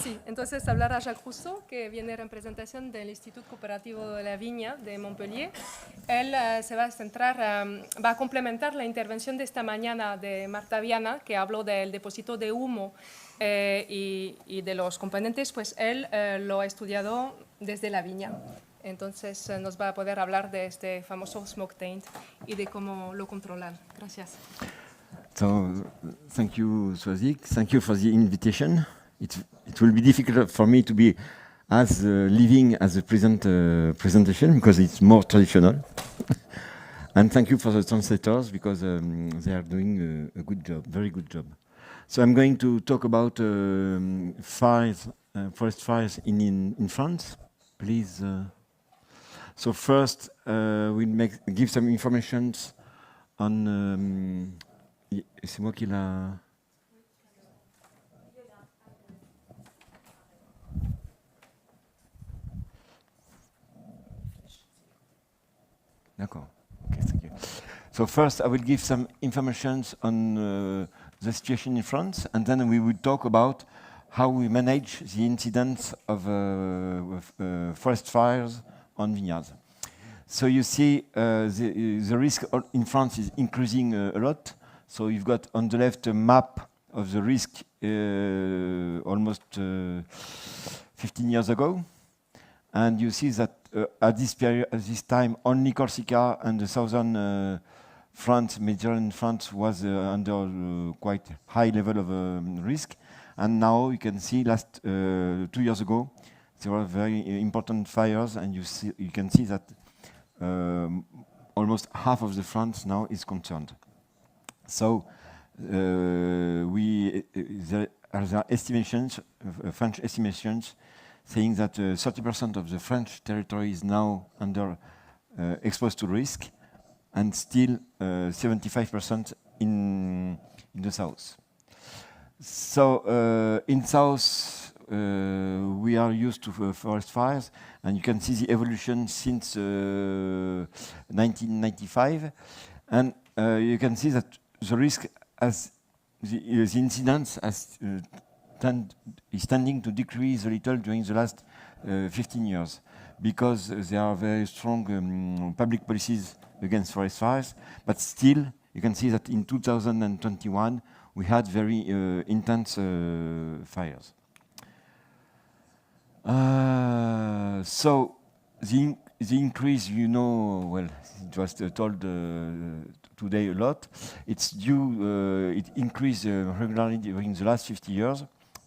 Sí, entonces hablar a Jacques Rousseau, que viene en representación del Instituto Cooperativo de la Viña de Montpellier. Él se va a centrar, va a complementar la intervención de esta mañana de Marta Viana, que habló del depósito de humo y de los componentes, pues él lo ha estudiado desde la viña. Entonces nos va a poder hablar de este famoso smoke taint y de cómo lo controlan. Gracias. So, thank you, Swazik. Thank you for the invitation. It will be difficult for me to be as living as the presentation because it's more traditional. And thank you for the translators because they are doing a good job, very good job. So I'm going to talk about fires, forest fires in France. Please. So first, we'll give some information on. C'est moi qui l'a. D'accord. Okay, thank you. So first, I will give some information on the situation in France, and then we will talk about how we manage the incidence of forest fires on vineyards. So you see, the risk in France is increasing a lot. So you've got on the left a map of the risk almost 15 years ago. And you see that at this period, at this time, only Corsica and the southern France, Mediterranean France, was under quite high level of risk. And now you can see last 2 years ago, there were very important fires, and you can see that almost half of the France now is concerned. So there are estimations, French estimations, saying that 30% of the French territory is now under exposed to risk, and still 75% in the south. So in south, we are used to forest fires, and you can see the evolution since 1995, and you can see that the risk as the incidence is tending to decrease a little during the last 15 years, because there are very strong public policies against forest fires. But still, you can see that in 2021, we had very intense fires. So the increase, you know, well, it was told today a lot. It's due, it increased regularly during the last 50 years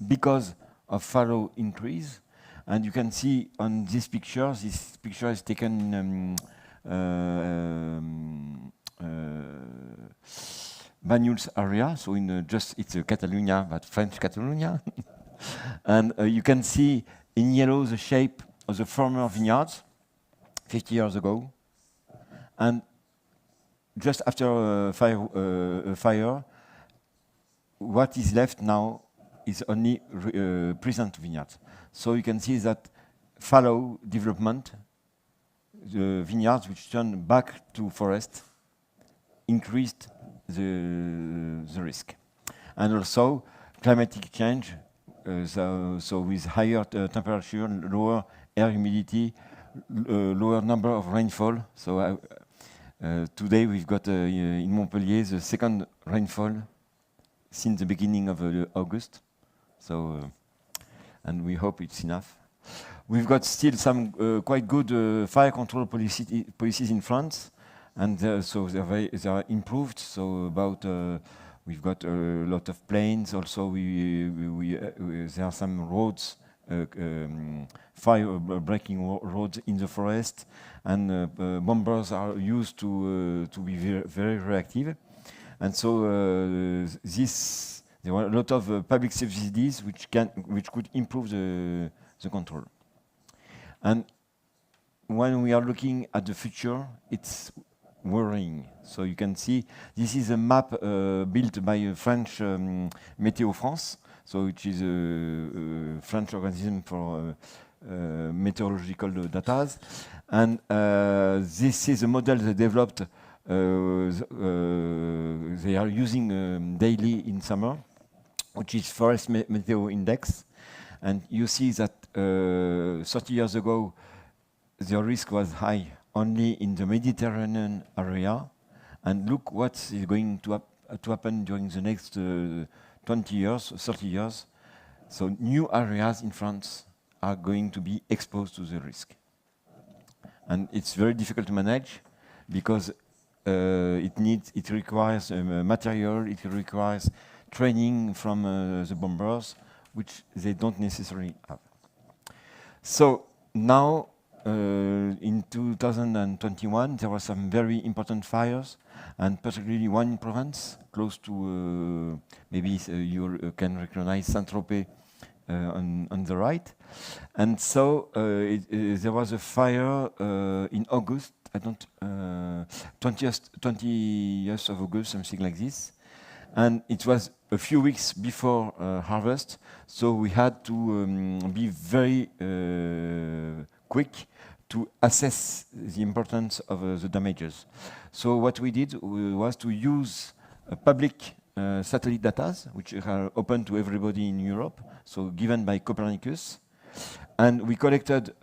because of fallow increase. And you can see on this picture is taken in Banyuls area, so in it's Catalonia, but French Catalonia. And you can see in yellow the shape of the former vineyards 50 years ago. And just after a fire, what is left now is only present vineyards. So you can see that fallow development, the vineyards which turn back to forest, increased the risk. And also climatic change, so with higher temperature, lower air humidity, lower number of rainfall. So today we've got in Montpellier the second rainfall since the beginning of August. So, and we hope it's enough. We've got still some quite good fire control policies in France, and so they are improved. So about we've got a lot of planes. Also, there are some roads, fire breaking roads in the forest, and bombers are used to be very reactive. And so there were a lot of public subsidies which could improve the control. And when we are looking at the future, it's worrying. So you can see this is a map built by French Météo France, so which is a French organism for meteorological data. And this is a model they developed. They are using daily in summer, which is Forest Meteo Index. And you see that 30 years ago, the risk was high only in the Mediterranean area. And look what is going to happen during the next 20 years, 30 years. So new areas in France are going to be exposed to the risk. And it's very difficult to manage because it requires material, it requires training from the bombers, which they don't necessarily have. So now, in 2021, there were some very important fires, and particularly one in Provence, close to, maybe you can recognize Saint-Tropez on the right. And so there was a fire in August, 20th of August, something like this. And it was a few weeks before harvest, so we had to be very quick to assess the importance of the damages. So what we did was to use public satellite data, which are open to everybody in Europe, so given by Copernicus. And we collected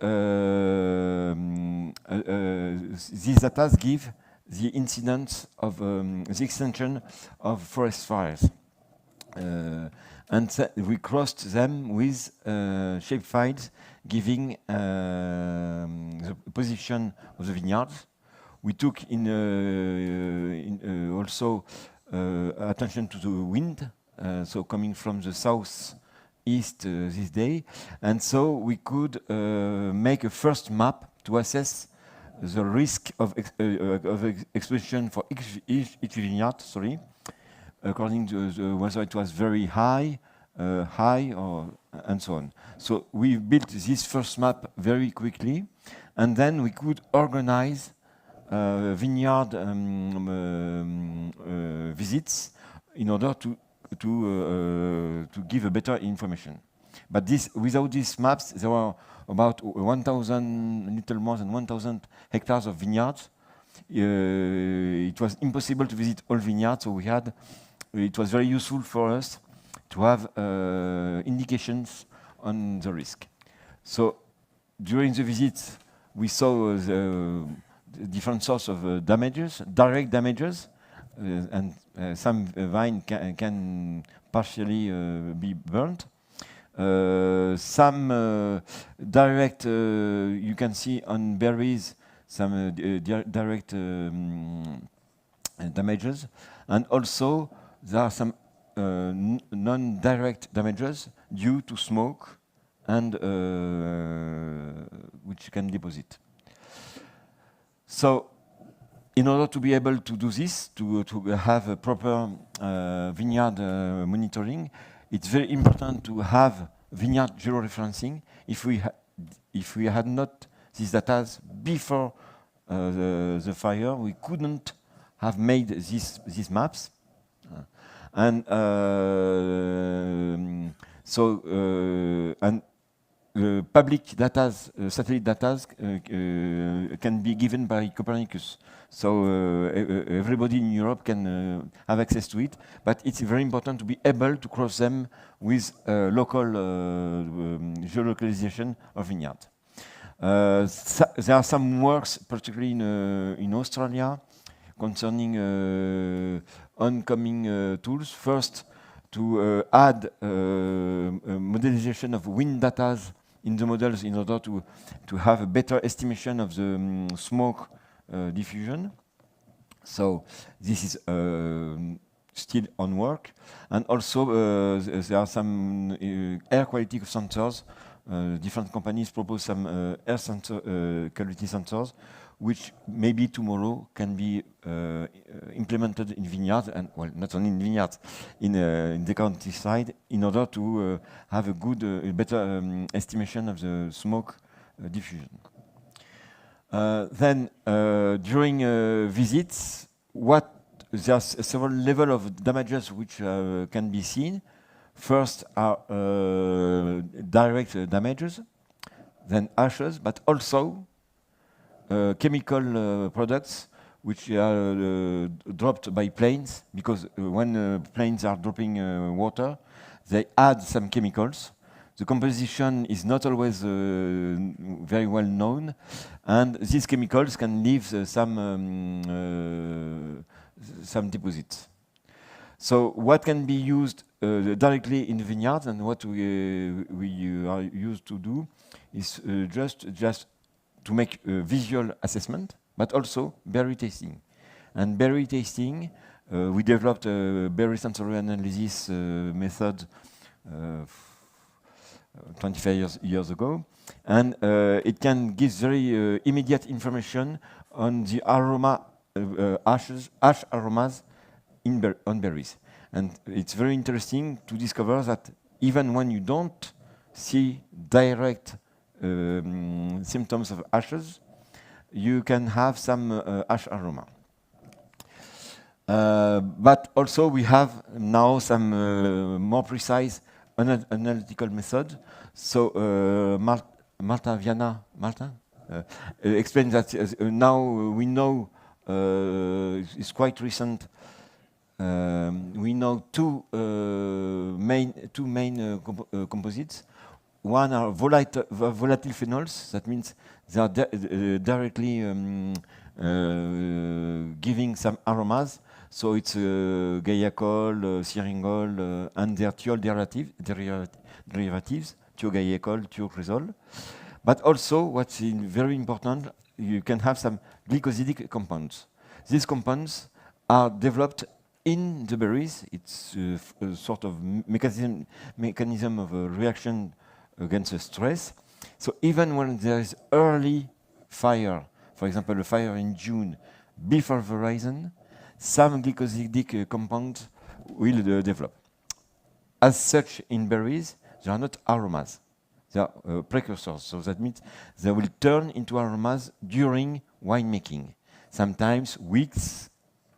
these data give the incidence of the extension of forest fires. And we crossed them with shapefiles giving the position of the vineyards. We took also attention to the wind, so coming from the southeast this day. And so we could make a first map to assess the risk of exposition for each vineyard, according to whether it was very high, and so on. So we built this first map very quickly, and then we could organize vineyard visits in order to give a better information. But without these maps, there were about 1,000, little more than 1,000 hectares of vineyards. It was impossible to visit all vineyards, so it was very useful for us to have indications on the risk. So during the visits, we saw the different sorts of damages, direct damages, and some vine can partially be burnt. Some direct, you can see on berries, some direct damages, and also there are some non-direct damages due to smoke and which can deposit. So, in order to be able to do this, to have a proper vineyard monitoring, it's very important to have vineyard georeferencing. If we had not these data before the fire, we couldn't have made these maps. And public data, satellite data, can be given by Copernicus. So everybody in Europe can have access to it, but it's very important to be able to cross them with local geolocalization of vineyard. There are some works, particularly in Australia, concerning oncoming tools. First, to add modelization of wind data in the models in order to have a better estimation of the smoke diffusion. So this is still on work. And also there are some air quality sensors. Different companies propose some air quality sensors, which maybe tomorrow can be implemented in vineyards, and well, not only in vineyards, in the countryside, in order to have a good, better estimation of the smoke diffusion. Then, during visits, there's several levels of damages which can be seen. First are direct damages, then ashes, but also chemical products which are dropped by planes, because when planes are dropping water, they add some chemicals. The composition is not always very well known, and these chemicals can leave some deposits. So what can be used directly in vineyards, and what we are used to do is just to make a visual assessment, but also berry tasting. And berry tasting, we developed a berry sensory analysis method 25 years ago, and it can give very immediate information on the aroma, ash aromas on berries. And it's very interesting to discover that even when you don't see direct symptoms of ashes, you can have some ash aroma. But also we have now some more precise analytical method. So Marta Viana explained that now we know, it's quite recent, we know two main composites. One are volatile phenols. That means they are directly giving some aromas. So it's guaiacol, syringol, and their thiol derivatives, thioguaiacol, thiocresol. But also, what's very important, you can have some glycosidic compounds. These compounds are developed in the berries. It's a sort of mechanism of a reaction against stress. So even when there is early fire, for example, a fire in June before the horizon, some glycosidic compounds will develop. As such, in berries, they are not aromas. They are precursors. So that means they will turn into aromas during winemaking, sometimes weeks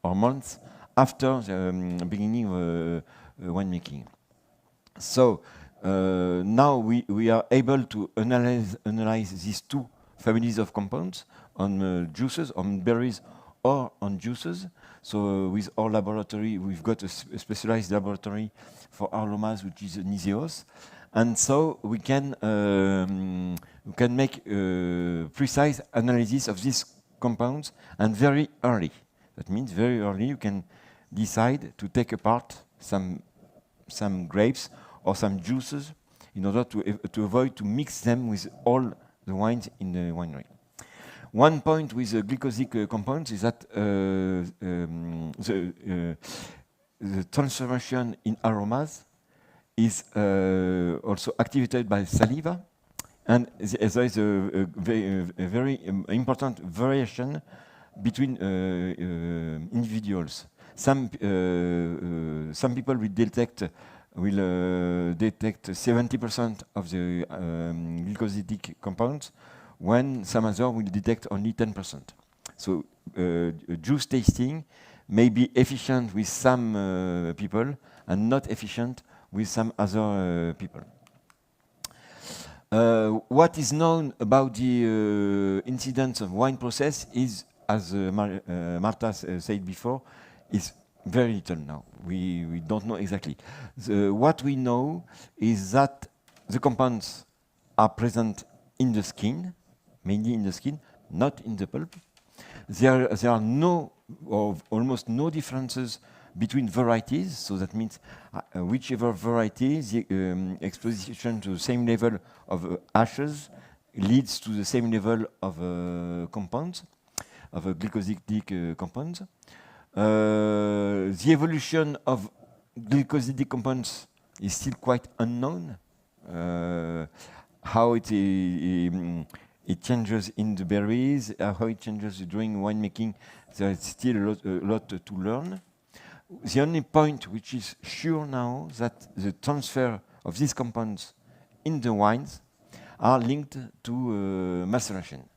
or months after the beginning of winemaking. So now we are able to analyze these two families of compounds on juices, on berries, or on juices. So with our laboratory, we've got a specialized laboratory for aromas, which is Niseos. And so we can make precise analysis of these compounds, and very early. That means very early you can decide to take apart some grapes or some juices in order to avoid to mix them with all the wines in the winery. One point with the glycosidic compounds is that the transformation in aromas is also activated by saliva, and there is a very important variation between individuals. Some people will detect 70% of the glycosidic compounds, when some other will detect only 10%. So juice tasting may be efficient with some people and not efficient with some other people. What is known about the incidence of wine process is, as Marta said before, is very little now. We don't know exactly. What we know is that the compounds are present in the skin, mainly in the skin, not in the pulp. There are no, or almost no differences between varieties. So that means whichever variety, the exposition to the same level of ashes leads to the same level of compounds, of glycosidic compounds. The evolution of glycosidic compounds is still quite unknown. How it changes in the berries, how it changes during winemaking, there is still a lot to learn. The only point which is sure now that the transfer of these compounds in the wines are linked to maceration.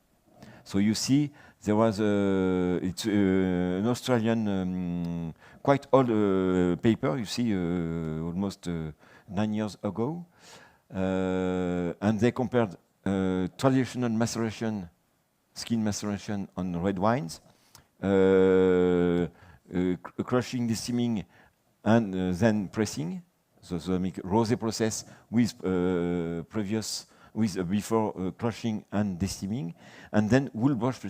So you see, there was an Australian quite old paper, you see, almost 9 years ago, and they compared traditional maceration, skin maceration on red wines, crushing, distillation, and then pressing. so the make rosé process with before crushing and desteaming, and then wool brush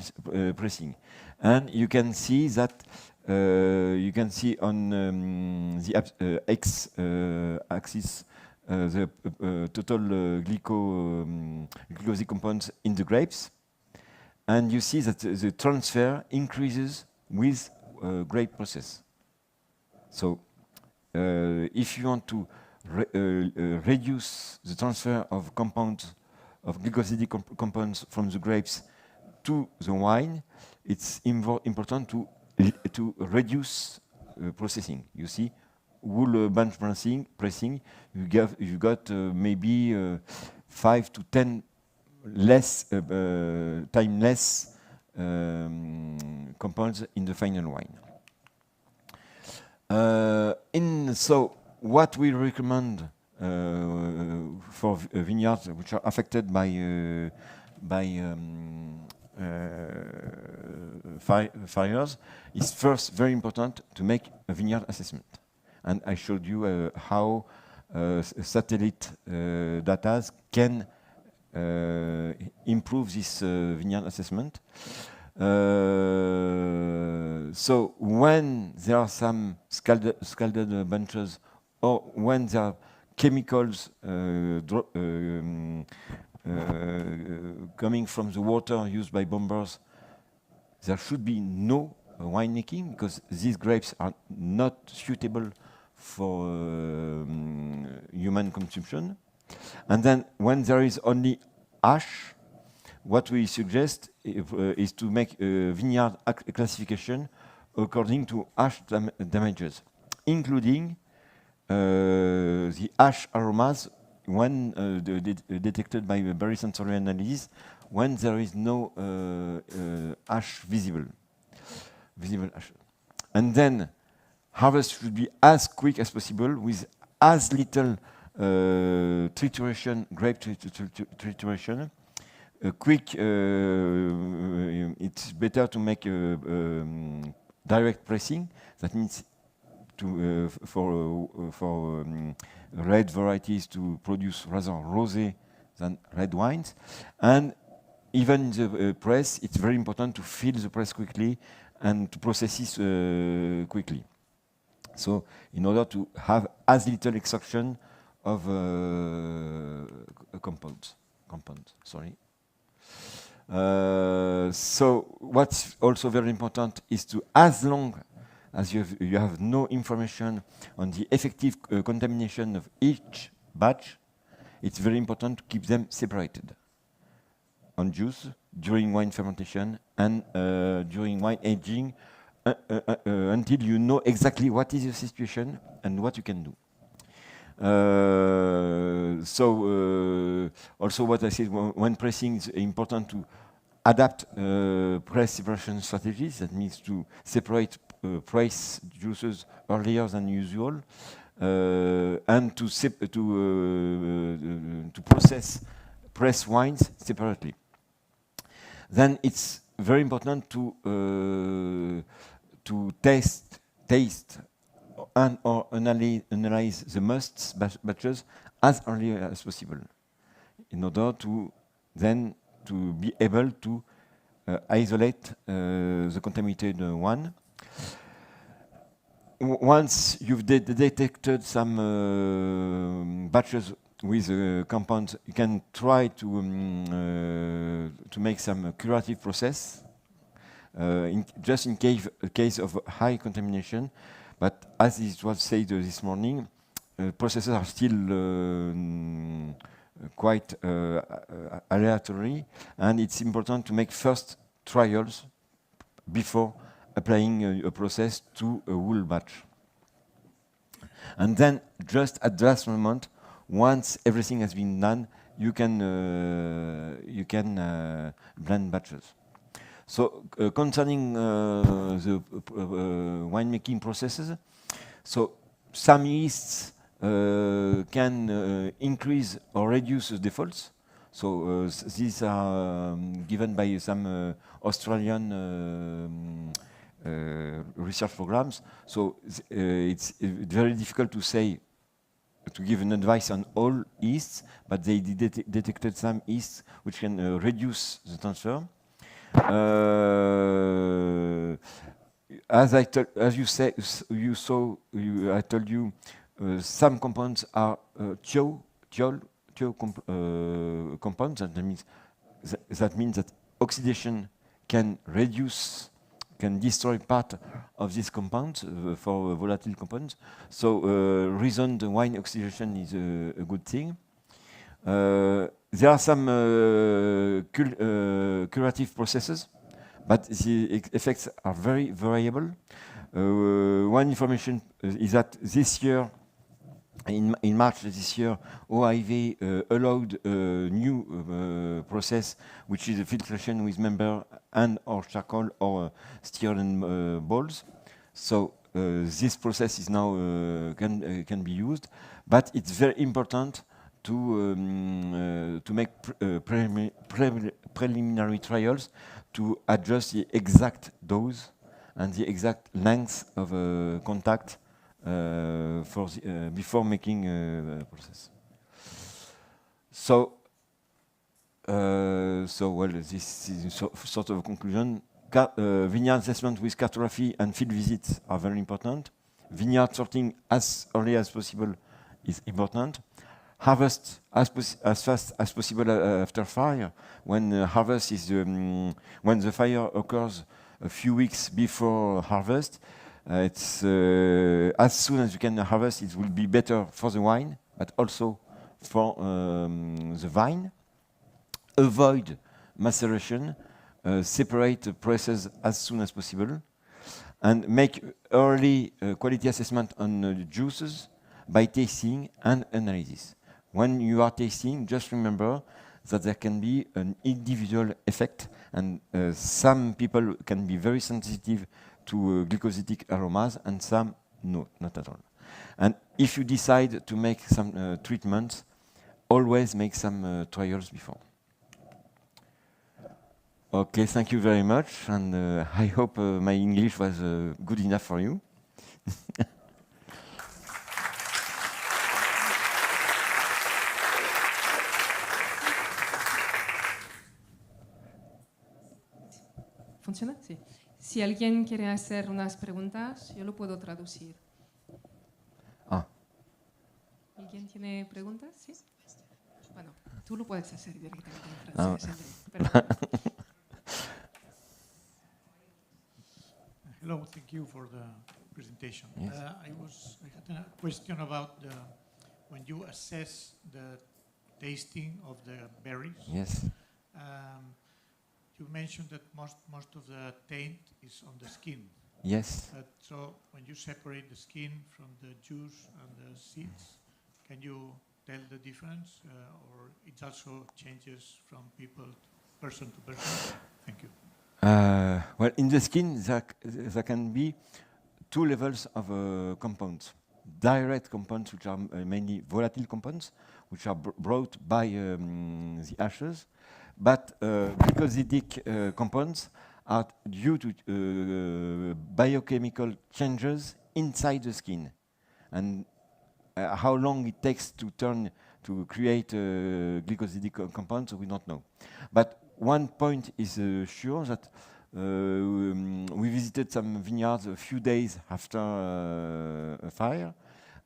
pressing. And you can see that you can see on the X axis the total glucosic compounds in the grapes, and you see that the transfer increases with grape process. So if you want to reduce the transfer of compounds, of glycosidic compounds from the grapes to the wine, it's important to reduce processing. You see, wool bench pressing, you got maybe 5 to 10 less time less compounds in the final wine. So what we recommend for vineyards which are affected by fires is first very important to make a vineyard assessment. And I showed you how satellite data can improve this vineyard assessment. So when there are some scalded bunches, or when there are chemicals coming from the water used by bombers, there should be no winemaking, because these grapes are not suitable for human consumption. And then when there is only ash, what we suggest is to make a vineyard classification according to ash damages, including the ash aromas when detected by barysensory analysis, when there is no ash visible ash. And then harvest should be as quick as possible with as little trituration, grape trituration. It's better to make direct pressing. That means for red varieties to produce rather rosé than red wines. And even in the press, it's very important to fill the press quickly and to process it quickly. So in order to have as little extraction of compounds. Sorry. So what's also very important is to, as long as you have no information on the effective contamination of each batch, it's very important to keep them separated on juice during wine fermentation and during wine aging until you know exactly what is your situation and what you can do. Also what I said, when pressing, it's important to adapt press separation strategies. That means to separate press juices earlier than usual, and to process press wines separately. Then it's very important to taste and or analyze the musts batches as early as possible, in order to then to be able to isolate the contaminated one. Once you've detected some batches with compounds, you can try to make some curative process, just in case of high contamination. But as it was said this morning, processes are still quite aleatory, and it's important to make first trials before applying a process to a whole batch. And then, just at the last moment, once everything has been done, you can blend batches. So concerning the winemaking processes, so some yeasts can increase or reduce the defaults. So these are given by some Australian research programs. So it's very difficult to say to give an advice on all yeasts, but they detected some yeasts which can reduce the transfer. As I told you, some compounds are thiol compounds. That means that oxidation can destroy part of this compound for volatile compounds. So reason the wine oxidation is a good thing. There are some curative processes, but the effects are very variable. One information is that this year, in March this year, OIV allowed a new process, which is a filtration with member and or charcoal or styrofoam balls. So this process is now can be used, but it's very important to make preliminary trials to adjust the exact dose and the exact length of contact for the, before making a process. So, well, this is sort of a conclusion. Vineyard assessment with cartography and field visits are very important. Vineyard sorting as early as possible is important. Harvest as fast as possible after fire. When harvest is when the fire occurs a few weeks before harvest, it's as soon as you can harvest, it will be better for the wine, but also for the vine. Avoid maceration. Separate the presses as soon as possible, and make early quality assessment on juices by tasting and analysis. When you are tasting, just remember that there can be an individual effect, and some people can be very sensitive to glycosidic aromas, and some no, not at all. And if you decide to make some treatments, always make some trials before. Okay, thank you very much, and I hope my English was good enough for you. ¿Funciona? Sí. Si alguien quiere hacer unas preguntas, yo lo puedo traducir. Ah. ¿Alguien tiene preguntas? Sí. Bueno, tú lo puedes hacer directamente en francés. Hello, thank you for the presentation. Yes. I had a question about when you assess the tasting of the berries. Yes. You mentioned that most of the taint is on the skin. Yes. So when you separate the skin from the juice and the seeds, can you tell the difference, or it also changes from person to person? Thank you. Well, in the skin, there can be two levels of compounds. Direct compounds, which are mainly volatile compounds, which are brought by the ashes. But glycosidic compounds are due to biochemical changes inside the skin. And how long it takes to create glycosidic compounds, we don't know. But one point is sure, that we visited some vineyards a few days after a fire,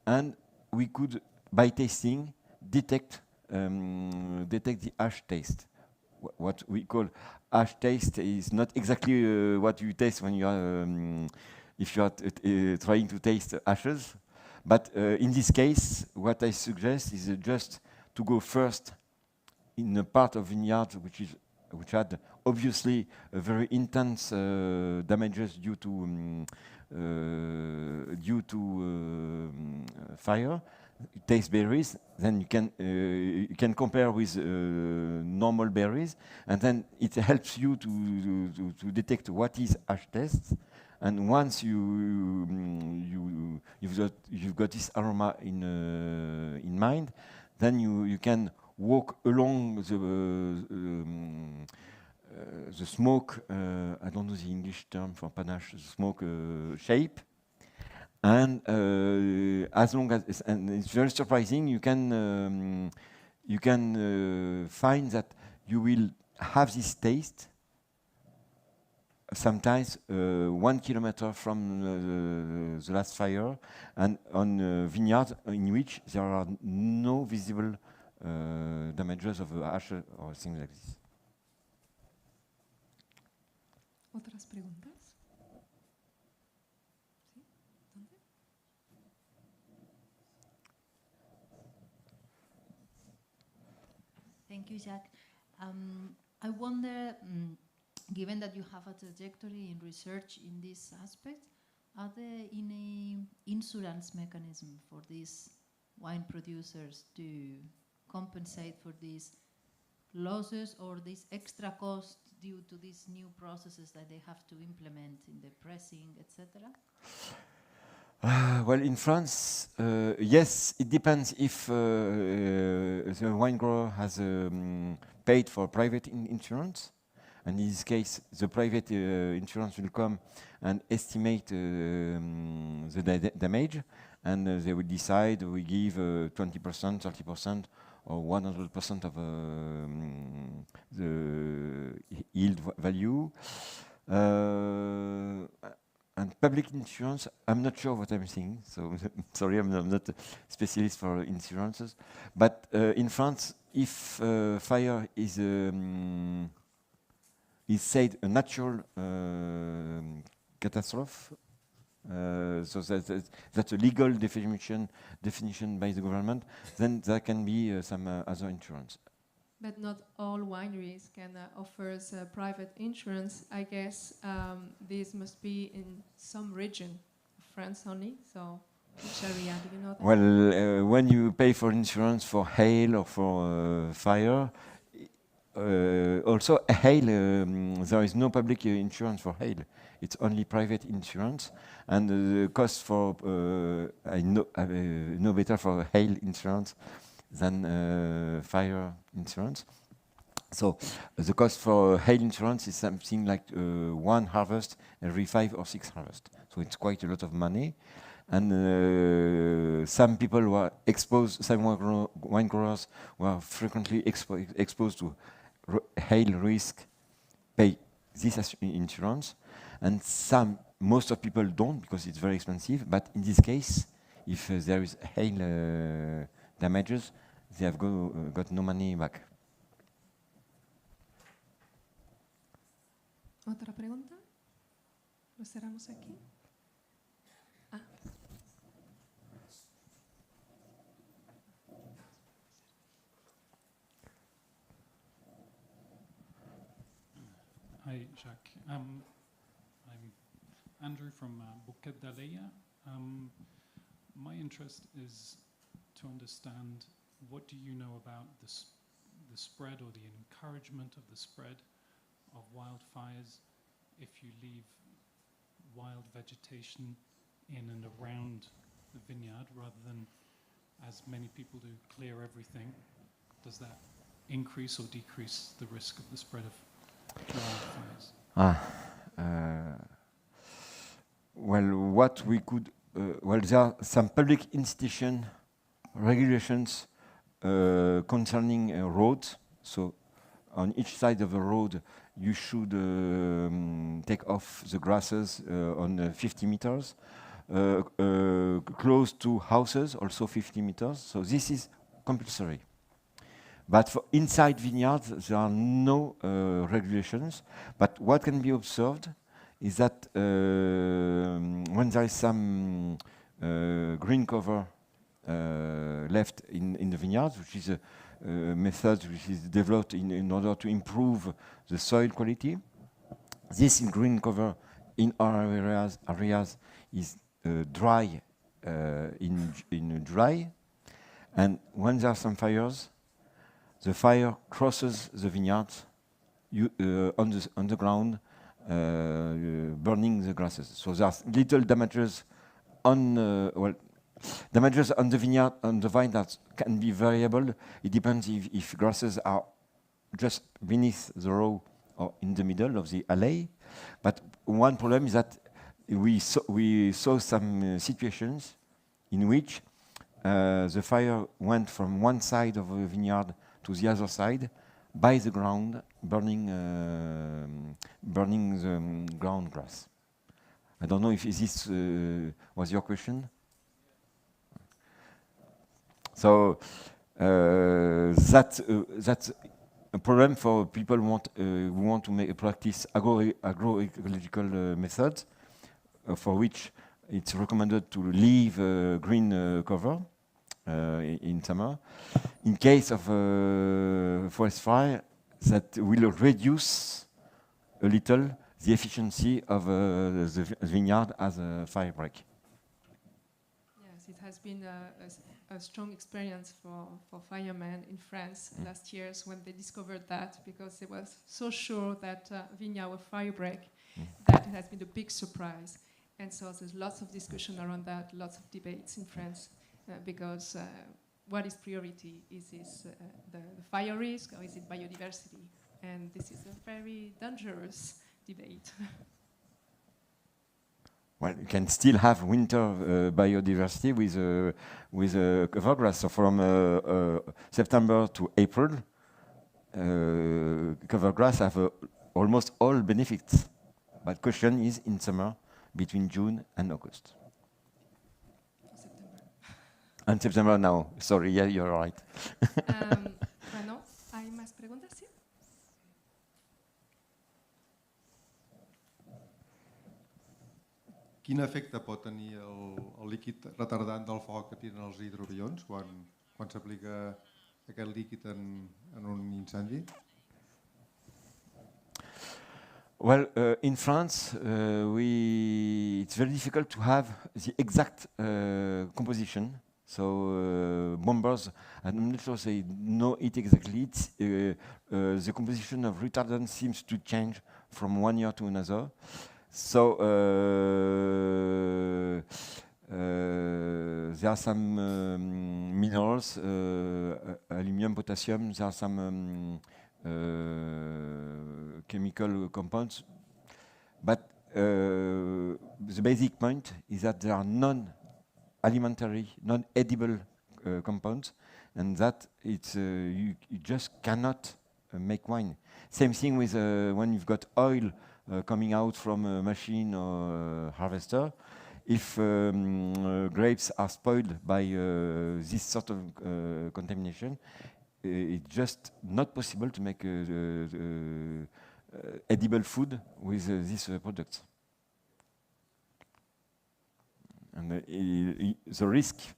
and we could, by tasting, detect the ash taste. What we call ash taste is not exactly what you taste when you are, if you are trying to taste ashes. But in this case, what I suggest is just to go first in a part of vineyard which had obviously a very intense damages due to fire. You taste berries, then you can compare with normal berries, and then it helps you to detect what is ash taste. And once you've got this aroma in mind, then you can walk along the smoke. I don't know the English term for panache. The smoke shape, And as long as and it's very surprising, you can find that you will have this taste sometimes 1 kilometer from the last fire, and on vineyards in which there are no visible damages of ash or things like this. ¿Otras preguntas? Thank you, Jacques. I wonder, given that you have a trajectory in research in this aspect, are there any insurance mechanism for these wine producers to compensate for these losses or this extra cost due to these new processes that they have to implement in the pressing, etc.? Well, in France, yes, it depends if the wine grower has paid for private insurance. And in this case, the private insurance will come and estimate the damage, and they will decide we give 20%, 30%, or 100% of the yield value. And public insurance, I'm not sure what I'm saying, so sorry, I'm not a specialist for insurances. But in France, if fire is said a natural catastrophe, so that's a legal definition by the government, then there can be some other insurance. But not all wineries can offer private insurance. I guess this must be in some region of France only. So which area do you know that? Well, when you pay for insurance for hail or for fire, also hail, there is no public insurance for hail. It's only private insurance, and the cost for I know better for hail insurance than fire insurance. So the cost for hail insurance is something like 1 harvest every 5 or 6 harvests. So it's quite a lot of money. And some people who are exposed, some wine growers who are frequently exposed to hail risk pay this insurance. And most of people don't because it's very expensive. But in this case, if there is hail damages, they have got no money back. ¿Otra pregunta? ¿Lo cerramos aquí? Ah. Hi, Jacques. I'm Andrew from Bouquet d'Aleia. My interest is to understand what do you know about the spread or the encouragement of the spread of wildfires if you leave wild vegetation in and around the vineyard rather than, as many people do, clear everything. Does that increase or decrease the risk of the spread of wildfires? Well, what we could, well, there are some public institution regulations concerning roads. So on each side of the road, you should take off the grasses on 50 meters. Close to houses, also 50 meters. So this is compulsory. But for inside vineyards, there are no regulations. But what can be observed is that when there is some green cover left in the vineyards, which is a method which is developed in order to improve the soil quality, this green cover in our areas is dry in July, and when there are some fires, the fire crosses the vineyards on the ground, burning the grasses. So there are little damages on damages on the vineyard, on the vineyards can be variable. It depends if grasses are just beneath the row or in the middle of the alley. But one problem is that we saw some situations in which the fire went from one side of a vineyard to the other side by the ground, burning the ground grass. I don't know if this was your question. So that's a problem for people who want to practice agroecological methods, for which it's recommended to leave green cover in summer. In case of forest fire, that will reduce a little the efficiency of the vineyard as a fire break. Yes, it has been a strong experience for firemen in France last years when they discovered that, because they were so sure that vineyard would fire break, that it has been a big surprise. And so there's lots of discussion around that, lots of debates in France, because what is priority? Is this the fire risk, or is it biodiversity? And this is a very dangerous debate. Well, you can still have winter biodiversity with cover grass. So from September to April, cover grass have almost all benefits. But question is in summer, between June and August. September. And September now. Sorry, yeah, you're right. Bueno, ¿hay más preguntas? ¿Sí? Quin efecte pot tenir el líquid retardant del foc que tenen els hidroavions quan s'aplica aquest líquid en un incendi? Well, in France, it's very difficult to have the exact composition. So bombers, I'm not sure they know it exactly. The composition of retardant seems to change from one year to another. So there are some minerals, aluminum, potassium. There are some chemical compounds, but the basic point is that there are non-alimentary, non-edible compounds, and that it's you just cannot make wine. Same thing with when you've got oil coming out from a machine or harvester. If grapes are spoiled by this sort of contamination, it's just not possible to make edible food with these products. And the risk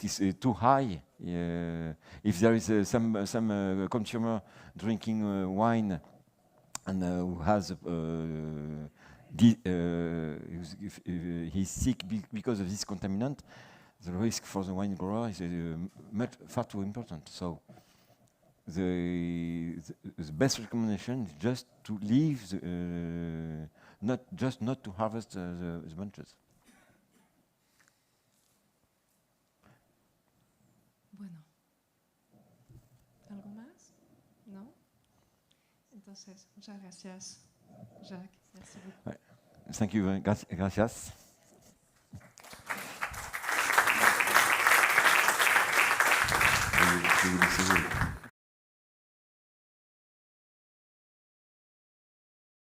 is too high. If there is some consumer drinking wine and who has he's sick because of this contaminant, the risk for the wine grower is far too important. So the best recommendation is just to leave, not to harvest the bunches. Bueno. ¿Algo más? ¿No? Entonces, muchas gracias, Jacques. Merci beaucoup. Thank you. Gracias. See you.